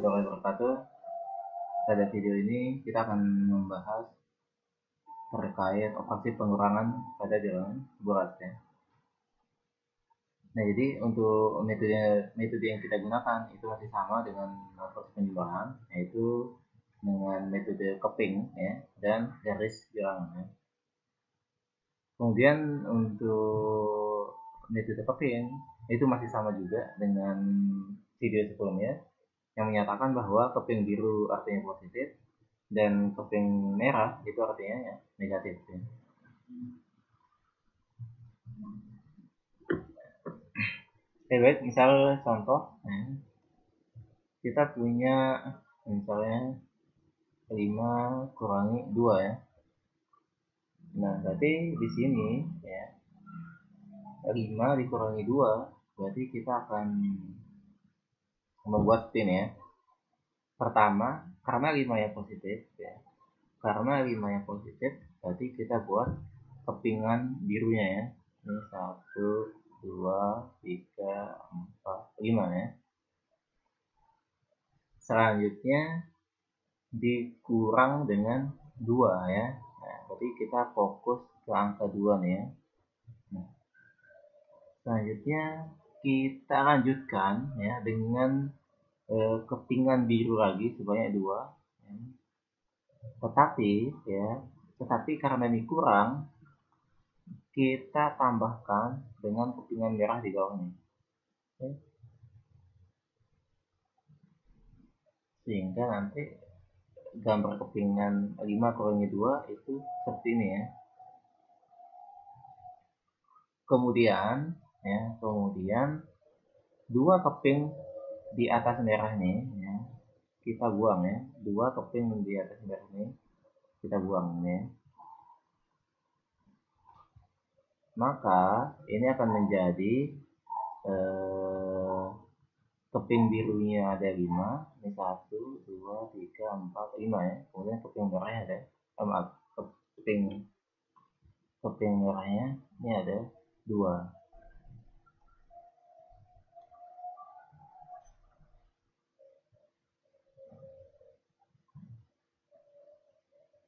warahmatullahi wabarakatuh. Pada video ini kita akan membahas terkait operasi pengurangan pada bilangan bulat ya. Nah, jadi untuk metode yang kita gunakan itu masih sama dengan operasi penjumlahan, yaitu dengan metode keping ya dan garis bilangan ya. Kemudian untuk metode keping itu masih sama juga dengan video sebelumnya, yang menyatakan bahwa keping biru artinya positif dan keping merah itu artinya ya, negatif ya. Baik, misal contoh ya, kita punya misalnya 5 kurangi 2 ya. Nah, berarti di sini ya 5 dikurangi 2 berarti kita akan membuat pin ya. Pertama, karena 5 yang positif ya. Karena 5 yang positif, berarti kita buat kepingan birunya ya. Ini 1, 2, 3, 4, 5 ya. Selanjutnya dikurang dengan 2 ya. Nah, berarti kita fokus ke angka 2 nih ya. Nah, selanjutnya kita lanjutkan ya dengan kepingan biru lagi sebanyak 2 ya. Tetapi karena ini kurang, kita tambahkan dengan kepingan merah di bawahnya. Oke. Sehingga nanti gambar kepingan 5 kurangi 2 itu seperti ini ya. Kemudian 2 keping di atas merah nih ya, kita buang ya. 2 keping di atas merah ini kita buang ya. Maka ini akan menjadi keping birunya ada 5, ini 1, 2, 3, 4, 5 ya. Kemudian keping merahnya ada keping merahnya ini ada 2.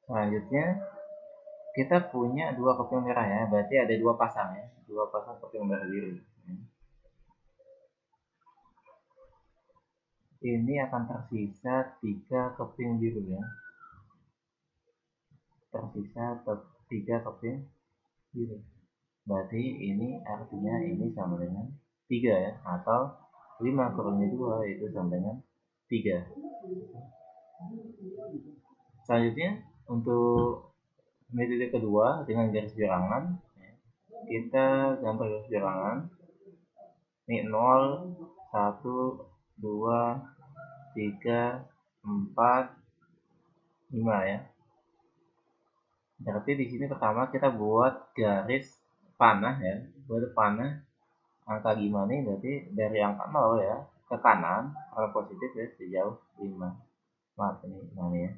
Selanjutnya kita punya 2 keping merah ya, berarti ada 2 pasang ya, 2 pasang keping merah biru. Ini akan tersisa 3 keping biru ya. Tersisa 3 keping biru. Berarti ini artinya ini sama dengan 3 ya, atau 5 kurangi 2 itu sama dengan 3. Selanjutnya untuk metode kedua dengan garis bilangan, kita gambar garis bilangan. Ini 0, 1, 2, 3, 4, 5 ya. Berarti di sini pertama kita buat garis panah ya. Buat panah angka gimana nih, berarti dari angka 0 ya ke kanan kalau positif ya sejauh 5. Maaf ini mana ya.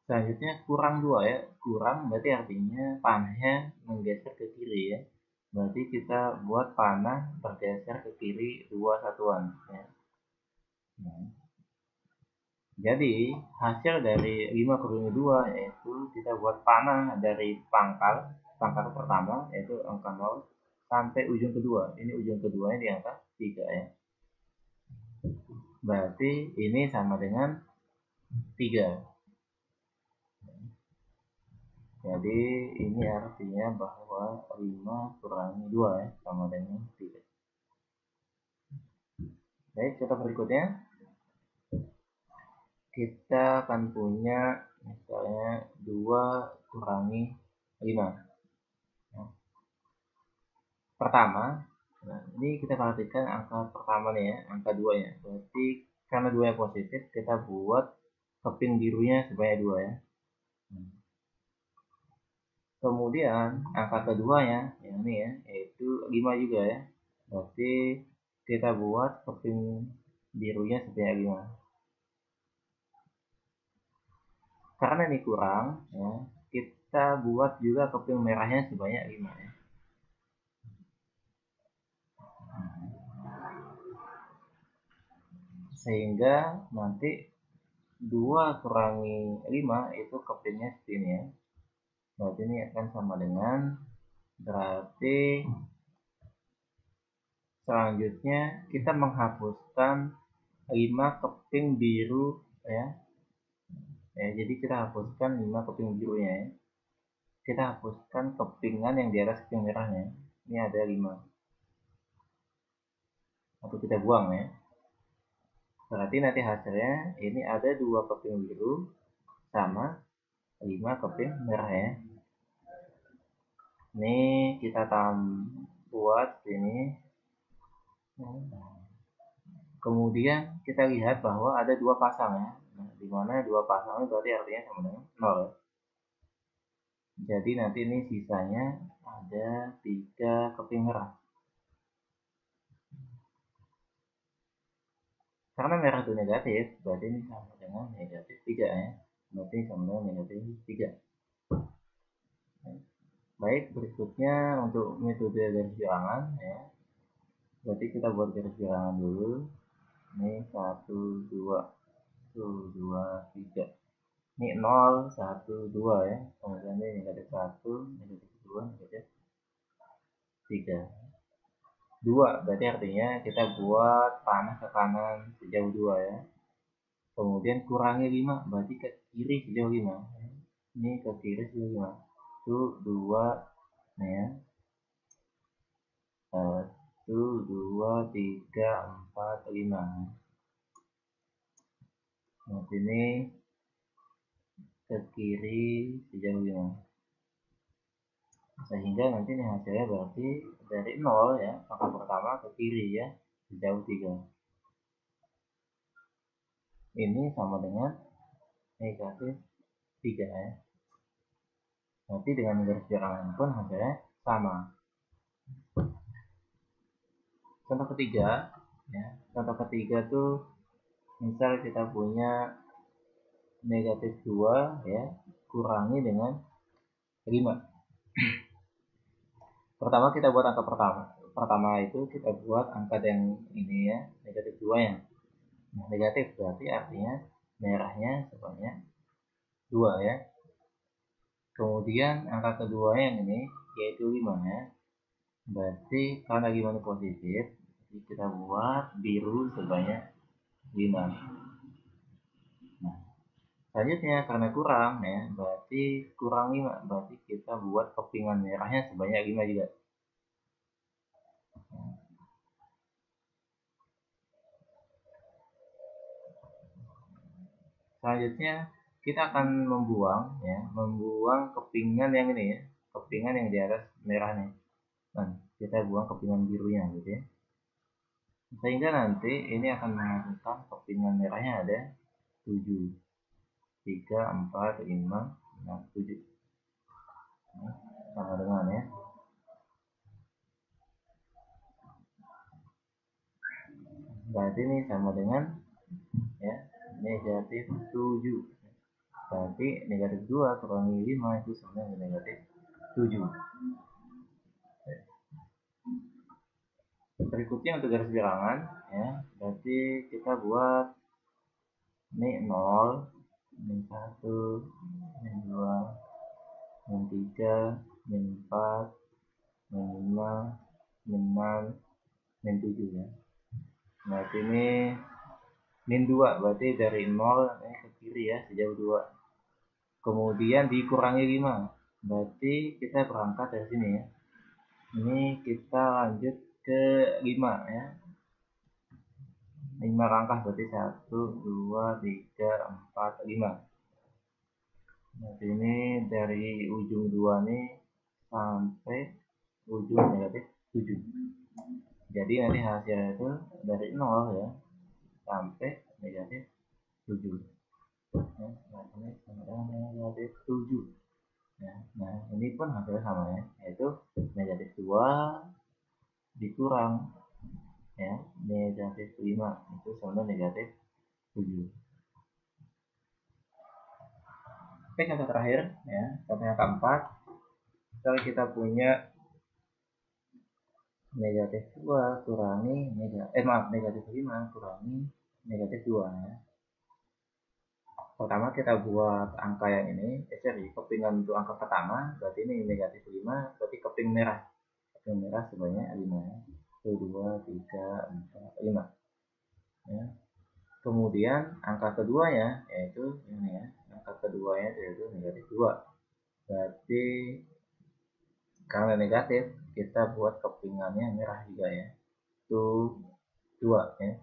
Selanjutnya kurang 2 ya. Kurang berarti artinya panahnya menggeser ke kiri ya. Berarti kita buat panah bergeser ke kiri 2 satuan ya. Nah, jadi hasil dari 5 kurangi 2 yaitu kita buat panah dari pangkal pertama yaitu angka 0 sampai ujung kedua. Ini ujung keduanya di angka 3 ya. Berarti ini sama dengan 3. Jadi ini artinya bahwa 5 kurangi 2 ya, sama dengan 3. Baik, contoh berikutnya. Kita akan punya misalnya 2 kurangi 5. Nah, pertama, nah ini kita perhatikan angka pertama nih ya, angka 2 ya. Berarti karena 2 yang positif, kita buat keping birunya sebanyak 2 ya. Kemudian angka keduanya yang ini ya, yaitu 5 juga ya. Berarti kita buat keping birunya sebanyak 5. Karena ini kurang ya, kita buat juga keping merahnya sebanyak 5 ya. Sehingga nanti 2 kurangi 5 itu kepingnya seperti ini ya. Berarti ini akan sama dengan, berarti selanjutnya kita menghapuskan 5 keping biru ya. Jadi kita hapuskan 5 keping birunya ya. Kita hapuskan kepingan yang di atas keping merahnya. Ini ada 5. Atau kita buang ya. Berarti nanti hasilnya ini ada 2 keping biru sama 5 keping merah ya. Ini kita buat ini. Kemudian kita lihat bahwa ada 2 pasang ya. Nah, dimana 2 pasang itu berarti artinya sama dengan 0 ya. Jadi nanti ini sisanya ada 3 keping merah. Karena merah itu negatif, berarti ini sama dengan negatif 3 ya. Berarti sama dengan negatif 3. Baik, berikutnya untuk metode garis bilangan ya. Berarti kita buat garis bilangan dulu. Ini 1, 2, 2, 3. Ini 0, 1, 2 ya. Kemudian ini negatif 1, negatif 2, negatif 3. 2 berarti artinya kita buat panah ke kanan sejauh 2 ya. Kemudian kurangi 5 berarti ke kiri sejauh 5. Ini ke kiri sejauh 5. 1, 2 nah ya. 1, 2, 3, 4, 5. Nah, sini ke kiri sejauh 5. Sehingga nanti ini hasilnya berarti dari 0 ya, angka pertama ke kiri ya, sejauh 3. Ini sama dengan negatif 3 ya. Nanti dengan garis bilangan pun hasilnya sama. Contoh ketiga ya. Contoh ketiga tuh misal kita punya negatif 2 ya, kurangi dengan 5. Pertama kita buat angka pertama. Pertama itu kita buat angka yang ini ya, negatif 2 ya. Nah, negatif berarti artinya merahnya sebanyak 2 ya. Kemudian angka kedua yang ini yaitu 5 ya. Berarti karena 5 ini positif, jadi kita buat biru sebanyak 5. Nah, selanjutnya karena kurang ya, berarti kurang 5, berarti kita buat kepingan merahnya sebanyak 5 juga. Selanjutnya kita akan membuang kepingan yang ini ya, kepingan yang di atas merahnya. Nah, kita buang kepingan birunya gitu ya. Sehingga nanti ini akan menghasilkan kepingan merahnya ada 7. 3, 4, 5, 6, 7. Sama dengan ya. Berarti ini sama dengan ya, negatif 7. Berarti negatif 2 kurangi 5 itu sama dengan negatif 7. Berikutnya untuk garis bilangan ya, berarti kita buat ini 0, min 1, min 2, min 3, min 4, min 5, min 6, min 7 ya. Berarti ini min 2 berarti dari 0 ke kiri ya sejauh 2. Kemudian dikurangi 5. Berarti kita berangkat dari sini ya. Ini kita lanjut ke 5 ya. 5 langkah berarti 1, 2, 3, 4, 5. Berarti ini dari ujung 2 nih sampai ujung negatif 7. Jadi nanti hasilnya itu dari 0 ya sampai negatif 7. Ya, ini sama dengan negatif 7. Ya, nah ini pun hasilnya sama ya, yaitu negatif 2 dikurang ya negatif 5 itu sama negatif 7. Oke, contoh terakhir ya, contoh yang keempat. Misalnya kita punya negatif 2 kurangi negatif 5 kurangi negatif 2 ya. Pertama kita buat angka yang ini, sorry, kepingan untuk angka pertama, berarti ini negatif 5, berarti keping merah sebanyak 5 ya. 1, 2, 3, 4, 5 ya. Kemudian angka keduanya yaitu ini ya, angka keduanya yaitu negatif 2, berarti karena negatif kita buat kepingannya merah juga ya, itu 2 ya.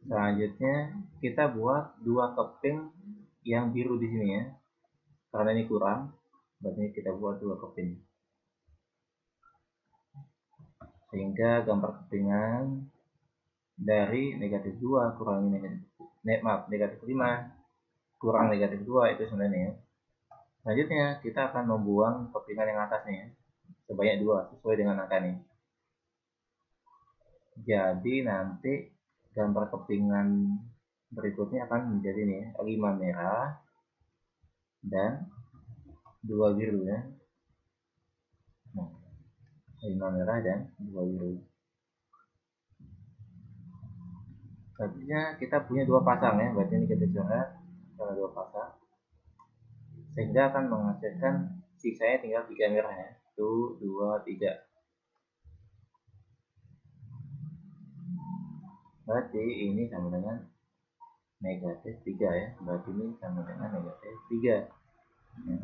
Selanjutnya kita buat 2 keping yang biru di sini ya, karena ini kurang, berarti kita buat 2 keping, sehingga gambar kepingan dari negatif 2 kurangi negatif 5 kurang negatif 2 itu sebenarnya ya. Selanjutnya kita akan membuang kepingan yang atasnya ya, sebanyak 2 sesuai dengan angka ini. Jadi nanti gambar kepingan berikutnya akan menjadi ini ya, 5 merah dan 2 biru ya. Nah, 5 merah dan 2 biru. Artinya kita punya 2 pasang ya, berarti ini kita coret karena 2 pasang, sehingga akan menghasilkan sisanya tinggal 3 merah ya. 1, 2, 3. Berarti ini sama dengan negatif 3 ya, berarti ini sama dengan negatif 3 ya.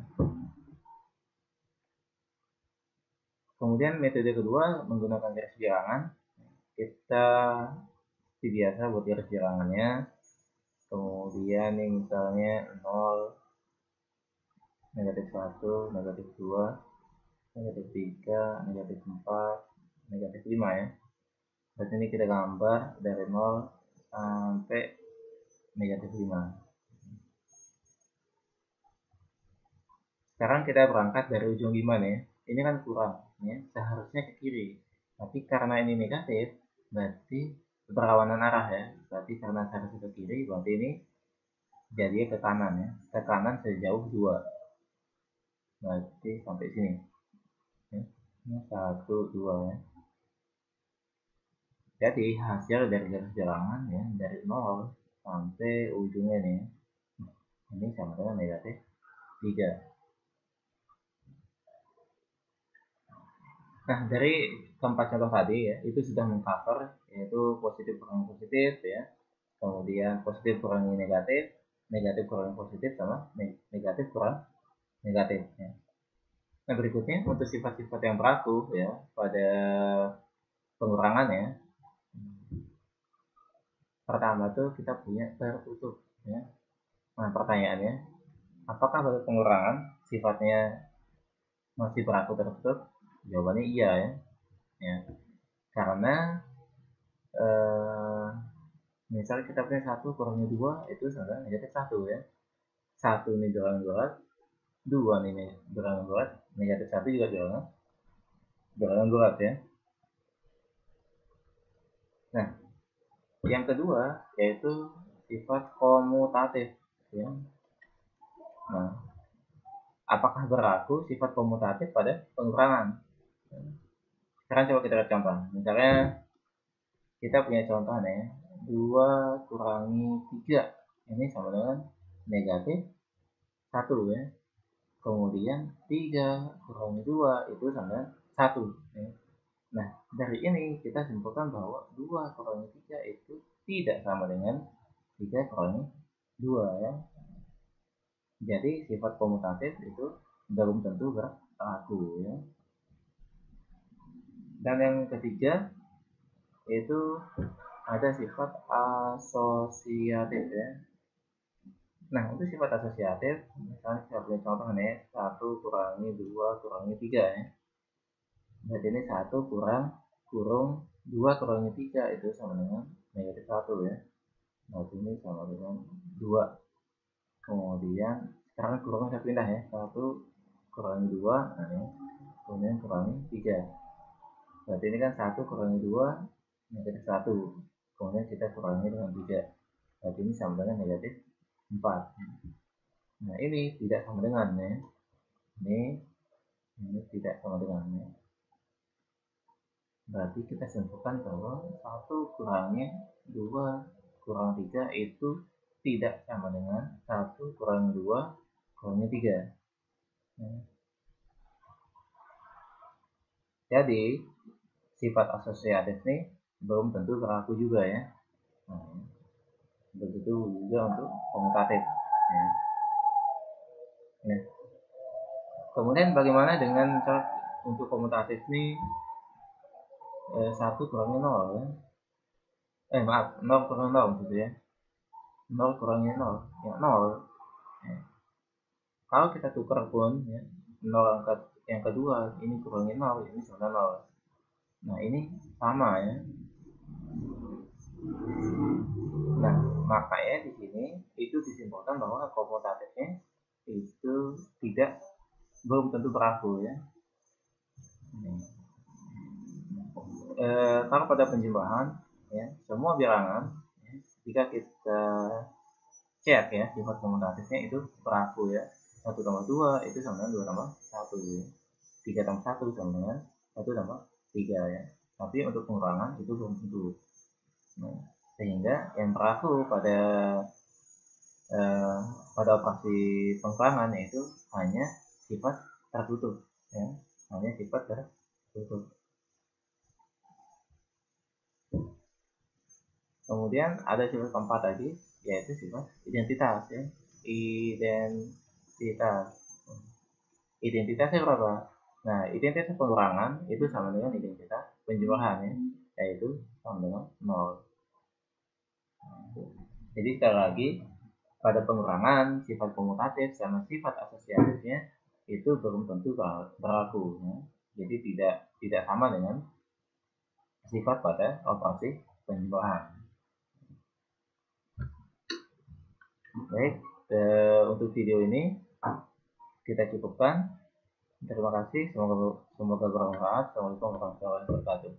Kemudian metode kedua menggunakan garis bilangan. Kita seperti biasa buat garis bilangannya, kemudian ini misalnya 0, negatif 1, negatif 2, negatif 3, negatif 4, negatif 5 ya. Berarti ini kita gambar dari 0 sampai negatif 5. Sekarang kita berangkat dari ujung 5 nih. Ini kan kurang ya, seharusnya ke kiri. Tapi karena ini negatif, berarti berlawanan arah ya. Berarti karena seharusnya ke kiri, berarti ini jadi ke kanan ya. Ke kanan sejauh 2. Berarti sampai sini. Ya. Ini 1, 2 ya. Jadi hasil dari garis bilangan ya, dari 0 sampai ujungnya nih, ini sama dengan negatif 3. Nah, dari keempat contoh tadi ya, itu sudah mengcover yaitu positif kurangi positif ya, kemudian positif kurangi negatif, negatif kurangi positif, sama negatif kurang negatif ya. Nah, berikutnya untuk sifat-sifat yang berlaku ya pada pengurangan ya. Pertama tuh kita punya tertutup ya. Nah, pertanyaannya, apakah pada pengurangan sifatnya masih berlaku tertutup? Jawabannya iya ya. Ya. Karena misalnya kita punya 1 kurangi 2 itu sama negatif 1 ya. 1 ini bilangan bulat, 2 ini bilangan bulat, negatif 1 juga bilangan bulat ya. Nah, yang kedua yaitu sifat komutatif ya. Nah, apakah berlaku sifat komutatif pada pengurangan? Sekarang coba kita lihat contoh. Misalnya kita punya contoh nih, 2 kurangi 3 ini sama dengan negatif 1 ya. Kemudian 3 kurangi 2 itu sama dengan 1 ya. Nah, dari ini kita simpulkan bahwa 2 kurangi 3 itu tidak sama dengan 3 kurangi 2 ya. Jadi sifat komutatif itu belum tentu berlaku ya. Dan yang ketiga itu ada sifat asosiatif ya. Nah, untuk sifat asosiatif, misalnya kita punya contoh nih, 1 kurangi 2 kurangi 3 ya. Berarti ini 1 kurung 2 kurangi 3 itu sama dengan negatif 1 ya. Berarti ini sama dengan 2. Kemudian sekarang kurangnya saya pindah ya, 1 kurangi 2, nah ini, kemudian kurangi 3. Berarti ini kan 1 kurangi 2 negatif 1. Kemudian kita kurangi dengan 3. Berarti ini sama dengan negatif 4. Nah, ini tidak sama dengan ya. Ini tidak sama dengan ya. Berarti kita simpulkan bahwa 1 kurangnya 2 kurang 3 itu tidak sama dengan 1 kurang 2 kurangnya 3. Nah, jadi sifat asosiatif ini belum tentu berlaku juga ya. Nah, begitu juga untuk komutatif. Ya. Nah, kemudian bagaimana dengan untuk komutatif ini 1 kurangnya 0 ya? Maaf, 0 kurang 0 gitu ya. 0 kurangnya 0, ya 0. Ya. Kalau kita tukar pun ya, 0 yang kedua ini kurangnya 0, ini sama 0. Nah, ini sama ya. Nah, makanya di sini itu disimpulkan bahwa komutatifnya itu belum tentu berlaku ya. Kalau pada penjumlahan ya, semua bilangan ya, jika kita cek ya sifat komutatifnya itu berlaku ya. 1 tambah 2 itu sama dengan 2 tambah 1 ya. 3 tambah 1 sama dengan 1 tambah 3 ya. Tapi untuk pengurangan itu belum tentu. Nah, sehingga yang berlaku eh, pada operasi pengurangan yaitu hanya sifat tertutup ya, hanya sifat tertutup. Kemudian ada sifat keempat lagi yaitu sifat identitas ya. Identitas. Identitasnya berapa? Nah, identitas pengurangan itu sama dengan identitas penjumlahan ya, yaitu sama dengan 0. Jadi sekali lagi pada pengurangan sifat komutatif sama sifat asosiatifnya itu belum tentu berlaku ya. Jadi tidak sama dengan sifat pada operasi penjumlahan. Baik, untuk video ini kita cukupkan. Terima kasih, semoga bermanfaat. Assalamualaikum warahmatullahi wabarakatuh.